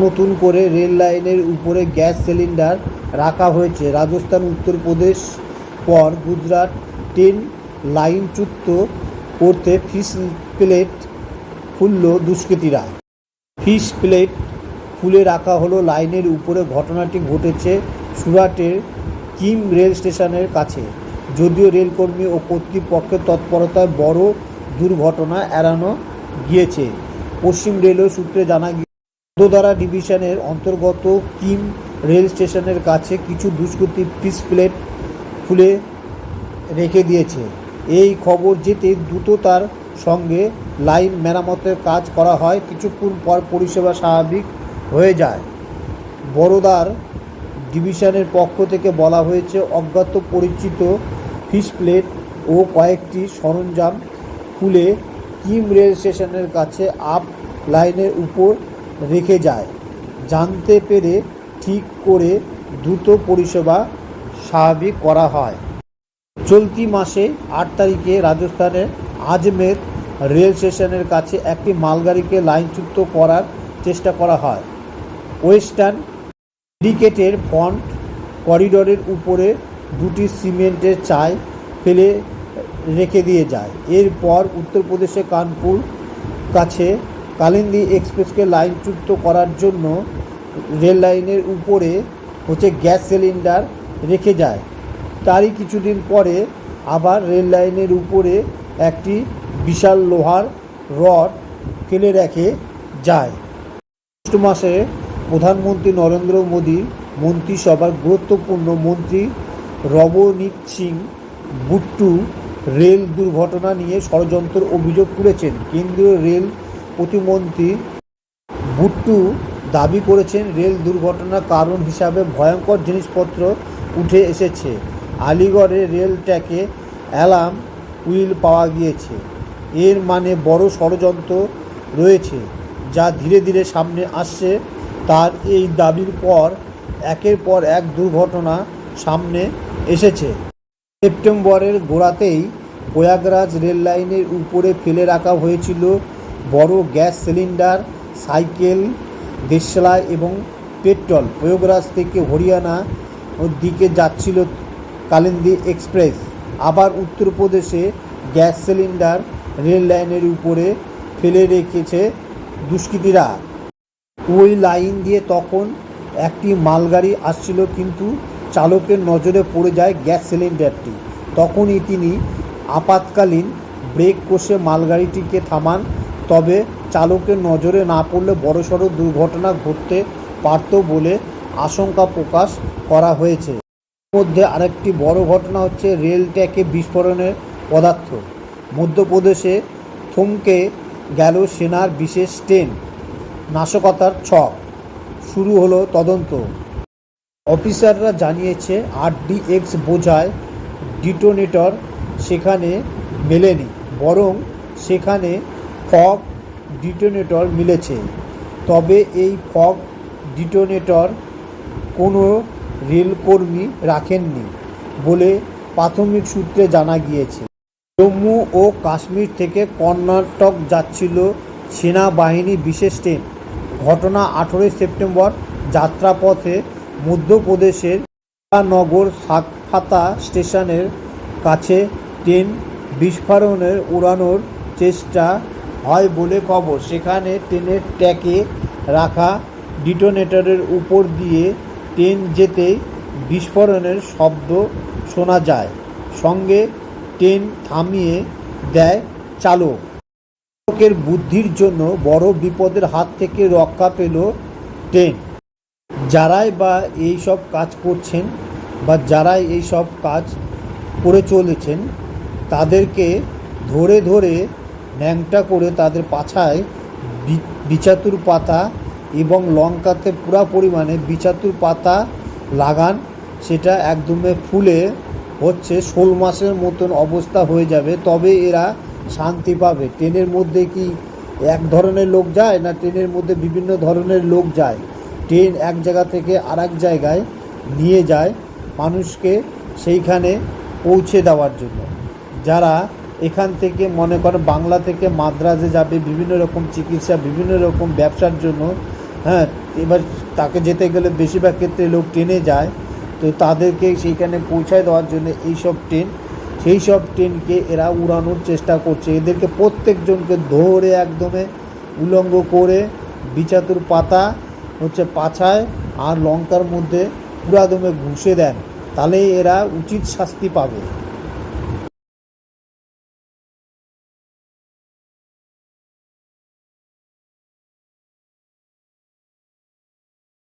নতুন করে রেল লাইনের উপরে গ্যাস সিলিন্ডার রাখা হয়েছে। রাজস্থান, উত্তরপ্রদেশ পর গুজরাট ট্রেন লাইনচ্যুত করতে ফিশ প্লেট খুলল দুষ্কৃতীরা। ফিশ প্লেট খুলে রাখা হলো লাইনের উপরে। ঘটনাটি ঘটেছে সুরাটের কিম রেল স্টেশনের কাছে। যদিও রেলকর্মী ও কর্তৃপক্ষের তৎপরতায় বড় দুর্ঘটনা এড়ানো গিয়েছে। পশ্চিম রেলওয়ে সূত্রে জানা গিয়েছে, বদোদরা ডিভিশনের অন্তর্গত কিম রেল স্টেশনের কাছে কিছু দুষ্কৃতী ফিশ প্লেট খুলে রেখে দিয়েছে। এই খবর যেতে দ্রুততার সঙ্গে লাইন মেরামতের কাজ করা হয়। কিছুক্ষণ পর পরিষেবা স্বাভাবিক হয়ে যায়। বরোদার ডিভিশনের পক্ষ থেকে বলা হয়েছে, অজ্ঞাত পরিচিত ফিশ প্লেট ও কয়েকটি সরঞ্জাম খুলে কিম রেল স্টেশনের কাছে আপ লাইনের উপর রেখে যায়। জানতে পেরে ঠিক করে দ্রুত পরিষেবা স্বাভাবিক করা হয়। চলতি মাসে 8 তারিখে রাজস্থানের আজমের রেল স্টেশনের কাছে একটি মালগাড়িকে লাইনচ্যুত করার চেষ্টা করা হয়। ওয়েস্টার্ন সিন্ডিকেটের ফ্রন্ট করিডোরের উপরে দুটি সিমেন্টের চাই ফেলে রেখে দিয়ে যায়। এরপর উত্তরপ্রদেশে কানপুর কাছে কালিন্দী এক্সপ্রেসকে লাইনচ্যুত করার জন্য রেল লাইনের উপরে গ্যাস সিলিন্ডার রেখে যায়। তারই কিছুদিন পরে আবার রেল লাইনের উপরে একটি বিশাল লোহার রড ফেলে রেখে যায়। আগস্ট মাসে প্রধানমন্ত্রী নরেন্দ্র মোদীর মন্ত্রিসভার গুরুত্বপূর্ণ মন্ত্রী রবনীত সিং বুট্টু রেল দুর্ঘটনা নিয়ে ষড়যন্ত্রের অভিযোগ তুলেছেন। কেন্দ্রীয় রেল প্রতিমন্ত্রী বুট্টু দাবি করেছেন, রেল দুর্ঘটনার কারণ হিসাবে ভয়ঙ্কর জিনিসপত্র উঠে এসেছে। আলিগড়ে রেল ট্র্যাকে অ্যালার্ম হুইল পাওয়া গিয়েছে। এর মানে বড় ষড়যন্ত্র রয়েছে, যা ধীরে ধীরে সামনে আসছে। তার এই দাবির পর একের পর এক দুর্ঘটনা সামনে এসেছে। সেপ্টেম্বরের গোড়াতেই প্রয়াগরাজ রেল লাইনের উপরে ফেলে রাখা হয়েছিল বড় গ্যাস সিলিন্ডার, সাইকেল, দেশলাই এবং পেট্রোল। প্রয়াগরাজ থেকে হরিয়ানা দিকে যাচ্ছিল কালিন্দী এক্সপ্রেস। আবার উত্তরপ্রদেশে গ্যাস সিলিন্ডার রেল লাইনের উপরে ফেলে রেখেছে দুষ্কৃতীরা। ওই লাইন দিয়ে তখন একটি মালগাড়ি আসছিল, কিন্তু চালকের নজরে পড়ে যায় গ্যাস সিলিন্ডারটি। তখনই তিনি আপাতকালীন ব্রেক কষে মালগাড়িটিকে থামান। তবে চালকের নজরে না পড়লে বড়সড় দুর্ঘটনা ঘটতে পারত বলে আশঙ্কা প্রকাশ করা হয়েছে। এর মধ্যে আরেকটি বড় ঘটনা হচ্ছে রেল ট্র্যাকে বিস্ফোরণের পদার্থ। মধ্যপ্রদেশে থমকে গেল সেনার বিশেষ ট্রেন, নাশকতার ছক। শুরু হলো তদন্ত। অফিসাররা জানিয়েছে, RDX বোঝায় ডিটোনেটর সেখানে মেলেনি, বরং সেখানে ফগ ডিটোনেটর মিলেছে। তবে এই ফগ ডিটোনেটর কোনো রেলকর্মী রাখেননি বলে প্রাথমিক সূত্রে জানা গিয়েছে। জম্মু ও কাশ্মীর থেকে কর্ণাটক যাচ্ছিল সেনাবাহিনী বিশেষ ট্রেন। ঘটনা 18 সেপ্টেম্বর। যাত্রাপথে মধ্যপ্রদেশের নগর সাগফাতা স্টেশনের কাছে ট্রেন বিস্ফোরণের উড়ানোর চেষ্টা হয় বলে খবর। সেখানে ট্রেনের ট্র্যাকে রাখা ডিটোনেটরের উপর দিয়ে ট্রেন যেতেই বিস্ফোরণের শব্দ শোনা যায়। সঙ্গে ট্রেন থামিয়ে দেয় চালক। চালকের বুদ্ধির জন্য বড় বিপদের হাত থেকে রক্ষা পেল ট্রেন। যারাই বা এই সব কাজ করছেন বা যারাই এই সব কাজ করে চলেছেন, তাদেরকে ধরে ধরে ন্যাংটা করে তাদের পাছায় বিচাতুর পাতা এবং লঙ্কাতে পুরা পরিমাণে বিচাতুর পাতা লাগান। সেটা একদমে ফুলে শোল মাছের মতন অবস্থা হয়ে যাবে, তবে এরা শান্তি পাবে। ট্রেনের মধ্যে কি এক ধরনের লোক যায় না, ট্রেনের মধ্যে বিভিন্ন ধরনের লোক যায়। ট্রেন এক জায়গা থেকে আরেক জায়গায় নিয়ে যায় মানুষকে সেইখানে পৌঁছে দেওয়ার জন্য। যারা এখান থেকে মনে করেন বাংলা থেকে মাদ্রাজে যাবে বিভিন্ন রকম চিকিৎসা, বিভিন্ন রকম ব্যবসার জন্য, হ্যাঁ, এবার তাকে যেতে গেলে বেশিরভাগ ক্ষেত্রে লোক ট্রেনে যায়, তো তাদেরকে সেইখানে পৌঁছায় দেওয়ার জন্য এইসব ট্রেন, সেই সব ট্রেনকে এরা উড়ানোর চেষ্টা করছে। এদেরকে প্রত্যেকজনকে ধরে একদমে উলঙ্গ করে বিচাতুর পাতা হচ্ছে পাছায় আর লঙ্কার মধ্যে পুরাদমে ঘুষে দেন, তাহলে এরা উচিত শাস্তি পাবে।